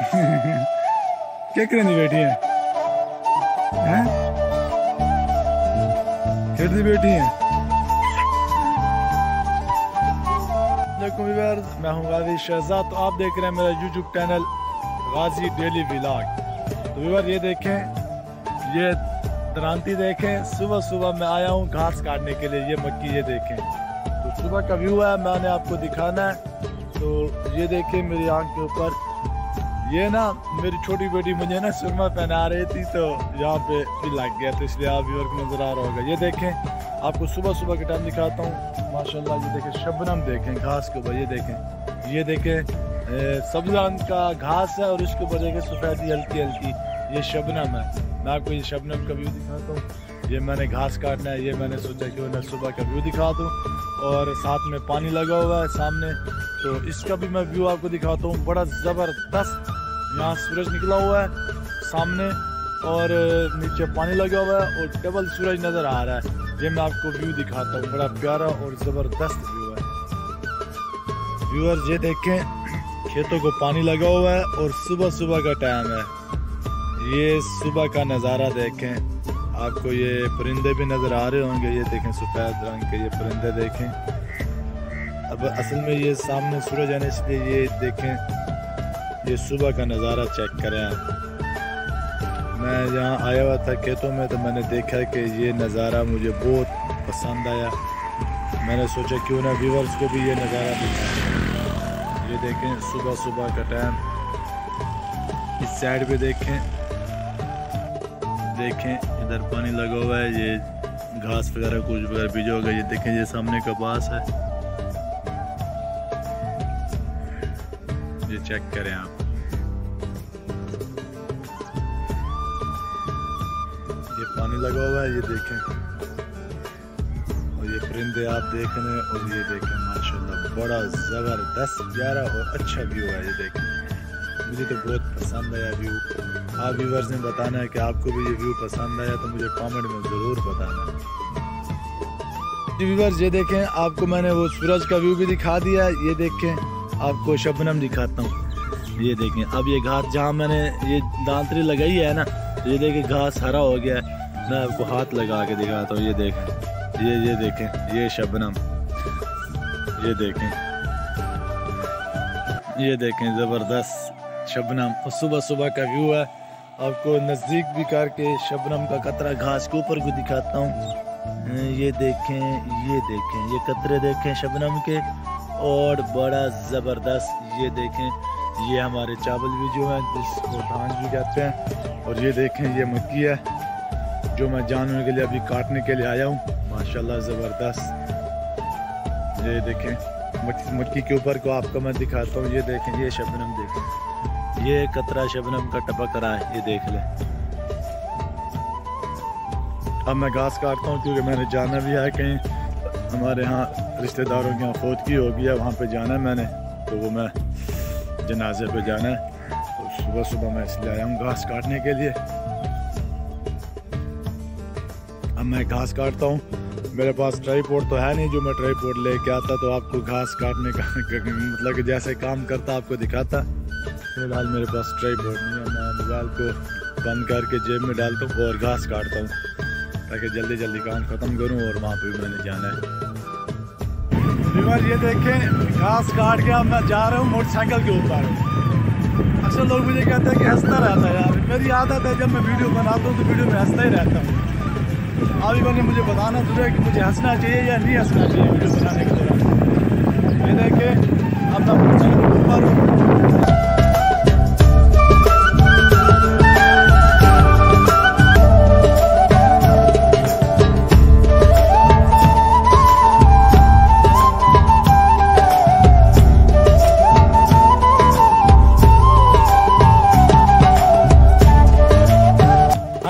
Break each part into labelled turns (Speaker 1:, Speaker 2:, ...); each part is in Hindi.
Speaker 1: क्या करनी बैठी है? हैं? खेलती बैठी है। मैं हूँ गाजी शहजाद, तो आप देख रहे हैं मेरा यूट्यूब चैनल गाजी डेली व्लॉग। तो व्यूअर ये देखें, ये दरांती देखें, सुबह सुबह मैं आया हूँ घास काटने के लिए। ये मक्की ये देखें, तो सुबह का व्यू है, मैंने आपको दिखाना है। तो ये देखें मेरी आंख के ऊपर, ये ना मेरी छोटी बेटी मुझे ना सुरमा पहना रही थी, तो यहाँ पे भी लग गया, तो इसलिए आप व्यूअर को नजर आ रहा होगा। ये देखें, आपको सुबह सुबह के टाइम दिखाता हूँ। माशाल्लाह ये देखें शबनम, देखें घास के ऊपर, ये देखें सब्ज रंग का घास है और उसके ऊपर देखें सफेदी हल्की हल्की, ये शबनम है। मैं आपको ये शबनम का व्यू दिखाता हूँ। ये मैंने घास काटना है, ये मैंने सोचा क्यों ना सुबह का व्यू दिखा दूँ, और साथ में पानी लगा हुआ है सामने, तो इसका भी मैं व्यू आपको दिखाता हूँ। बड़ा ज़बरदस्त यहाँ सूरज निकला हुआ है सामने, और नीचे पानी लगा हुआ है और डबल सूरज नज़र आ रहा है। ये मैं आपको व्यू दिखाता हूँ, बड़ा प्यारा और ज़बरदस्त व्यू है। व्यूअर ये देखें, खेतों को पानी लगा हुआ है और सुबह सुबह का टाइम है। ये सुबह का नज़ारा देखें, आपको ये परिंदे भी नज़र आ रहे होंगे। ये देखें सफ़ेद रंग के ये परिंदे देखें। अब असल में ये सामने सूरज है ना, इसलिए ये देखें, ये सुबह का नज़ारा चेक करें आप। मैं यहाँ आया हुआ था खेतों में, तो मैंने देखा कि ये नज़ारा मुझे बहुत पसंद आया। मैंने सोचा क्यों ना व्यूअर्स को भी ये नज़ारा दिखाएं। ये देखें सुबह सुबह का टाइम, इस साइड पे देखें इधर पानी लगा हुआ है, ये घास वगैरह कुछ वगैरह बीजा होगा। ये देखें, ये सामने कपास है, ये चेक करें आप। ये पानी लगा हुआ है, ये देखें, और ये परिंदे आप देख रहे हैं, और ये देखें माशाल्लाह बड़ा ज़बरदस्त प्यारा और अच्छा व्यू है। ये देखें, मुझे तो बहुत पसंद आया व्यू। आप व्यूअर्स ने बताना है कि आपको भी ये व्यू पसंद आया, तो मुझे कमेंट में ज़रूर बताना है। जी व्यूअर्स ये देखें, आपको मैंने वो सूरज का व्यू भी दिखा दिया। ये देखें, आपको शबनम दिखाता हूँ। ये देखें, अब ये घास जहाँ मैंने ये दांतरी लगाई है ना, ये देखें घास हरा हो गया है। मैं आपको हाथ लगा के दिखाता हूँ। ये देखें, ये देखें, ये शबनम, ये देखें ज़बरदस्त शबनम। और सुबह सुबह का व्यू है, आपको नज़दीक भी करके शबनम का कतरा घास के ऊपर को दिखाता हूँ। ये देखें, ये कतरे देखें शबनम के, और बड़ा ज़बरदस्त। ये देखें, ये हमारे चावल भी जो हैं, जिसको धान भी कहते हैं। और ये देखें, ये मक्की है जो मैं जानवर के लिए अभी काटने के लिए आया हूँ। माशाल्लाह ज़बरदस्त। ये देखें, मक्की के ऊपर को आपको मैं दिखाता हूँ। ये देखें, ये शबनम देखें, ये कतरा शबनम का टपक रहा है, ये देख लें। अब मैं घास काटता हूँ, क्योंकि मैंने जाना भी है कहीं, हमारे यहाँ रिश्तेदारों के यहाँ फौतगी हो गया, वहाँ पे जाना है मैंने, तो वो मैं जनाजे पे जाना है। तो सुबह सुबह मैं इसलिए आया हूँ घास काटने के लिए। अब मैं घास काटता हूँ। मेरे पास ट्राईपोड तो है नहीं, जो मैं ट्राईपोड लेके आता तो आपको घास काटने का मतलब कि जैसे काम करता आपको दिखाता। फिलहाल मेरे पास ट्राईपोड नहीं है, मैं मोबाइल को बंद करके जेब में डालता हूँ और घास काटता हूँ, ताकि जल्दी जल्दी काम ख़त्म करूँ, और वहाँ पे मैंने जाना है। ये देखें, घास काट के अब मैं जा रहा हूँ मोटरसाइकिल के ऊपर। अक्सर लोग मुझे कहते हैं कि हंसता रहता है यार। मेरी आदत है, जब मैं वीडियो बनाता हूँ तो वीडियो में हंसता ही रहता हूँ। अभी मैंने मुझे बताना जरूर है कि मुझे हंसना चाहिए या नहीं हंसना चाहिए वीडियो बनाने के दौरान। ये देखें, अब मैं मोटरसाइकिल के ऊपर हूँ।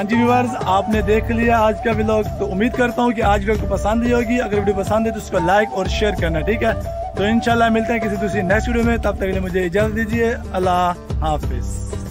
Speaker 1: जी व्यूअर्स, आपने देख लिया आज का व्लॉग, तो उम्मीद करता हूँ कि आज वीडियो को पसंद ही होगी। अगर वीडियो पसंद है तो उसको लाइक और शेयर करना, ठीक है। तो इंशाल्लाह मिलते हैं किसी दूसरी नेक्स्ट वीडियो में, तब तक के लिए मुझे इजाज़त दीजिए। अल्लाह हाफिज़।